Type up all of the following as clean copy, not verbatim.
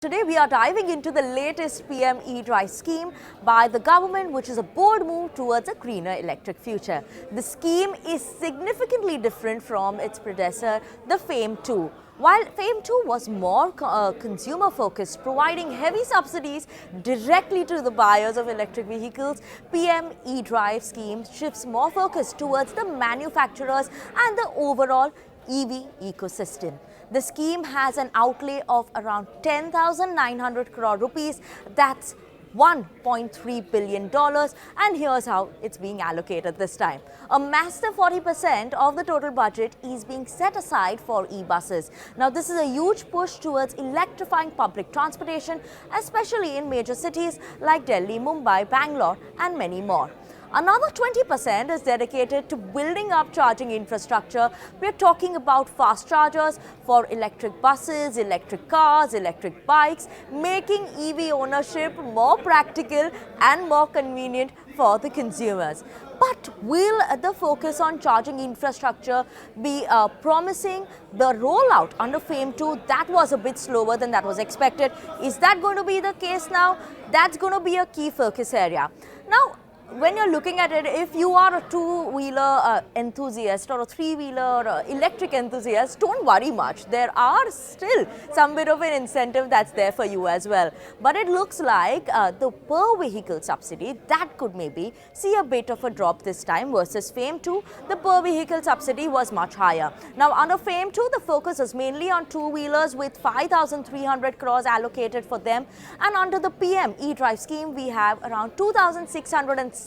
Today we are diving into the latest PM E-Drive scheme by the government, which is a bold move towards a greener electric future. The scheme is significantly different from its predecessor, the FAME 2. While FAME 2 was more consumer focused, providing heavy subsidies directly to the buyers of electric vehicles, PM E-Drive scheme shifts more focus towards the manufacturers and the overall EV ecosystem. The scheme has an outlay of around 10,900 crore rupees. That's $1.3 billion, and here's how it's being allocated this time. A massive 40% of the total budget is being set aside for e-buses. Now, this is a huge push towards electrifying public transportation, especially in major cities like Delhi, Mumbai, Bangalore, and many more. Another 20% is dedicated to building up charging infrastructure. We're talking about fast chargers for electric buses, electric cars, electric bikes, making EV ownership more practical and more convenient for the consumers. But will the focus on charging infrastructure be promising? The rollout under FAME 2, that was a bit slower than that was expected. Is that going to be the case now? That's going to be a key focus area. Now, when you're looking at it, if you are a two-wheeler enthusiast or a three-wheeler electric enthusiast, don't worry much. There are still some bit of an incentive that's there for you as well. But it looks like the per vehicle subsidy, that could maybe see a bit of a drop this time versus FAME 2. The per vehicle subsidy was much higher. Now, under FAME 2, the focus is mainly on two-wheelers with 5,300 crores allocated for them. And under the PM E-Drive scheme, we have around 2,679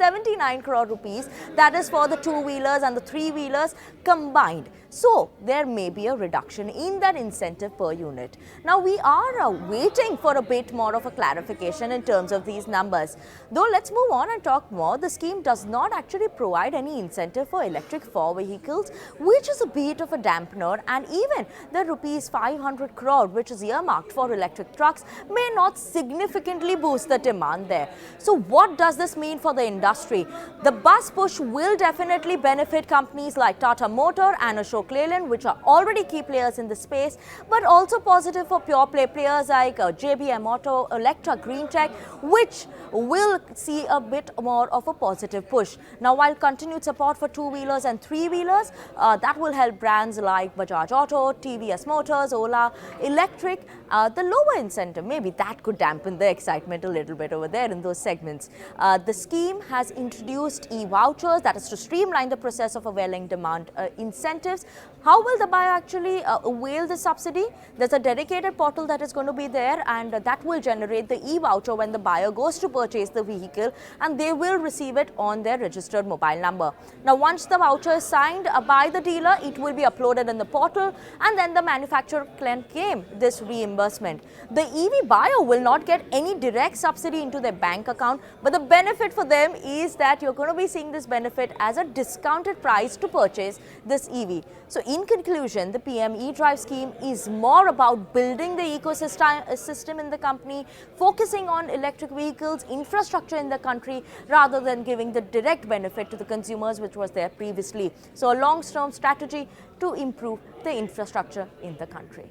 crore rupees, that is for the two-wheelers and the three-wheelers combined. So, there may be a reduction in that incentive per unit. Now, we are waiting for a bit more of a clarification in terms of these numbers. Though, let's move on and talk more. The scheme does not actually provide any incentive for electric four vehicles, which is a bit of a dampener, and even the rupees 500 crore, which is earmarked for electric trucks, may not significantly boost the demand there. So, what does this mean for the industry? The bus push will definitely benefit companies like Tata Motor and Ashok Leyland, which are already key players in the space, but also positive for pure play players like JBM Auto, Electra Green Tech, which will see a bit more of a positive push. Now, while continued support for two-wheelers and three-wheelers, that will help brands like Bajaj Auto, TVS Motors, Ola Electric. The lower incentive, maybe that could dampen the excitement a little bit over there in those segments. The scheme has introduced e-vouchers, that is to streamline the process of availing demand incentives. How will the buyer actually avail the subsidy? There's a dedicated portal that is going to be there, and that will generate the e-voucher when the buyer goes to purchase the vehicle, and they will receive it on their registered mobile number. Now, once the voucher is signed by the dealer, it will be uploaded in the portal, and then the manufacturer can claim this reimbursement. The EV buyer will not get any direct subsidy into their bank account, but the benefit for them is that you're going to be seeing this benefit as a discounted price to purchase this EV. So, in conclusion, the PM E-Drive scheme is more about building the ecosystem in the company, focusing on electric vehicles, infrastructure in the country, rather than giving the direct benefit to the consumers, which was there previously. So, a long-term strategy to improve the infrastructure in the country.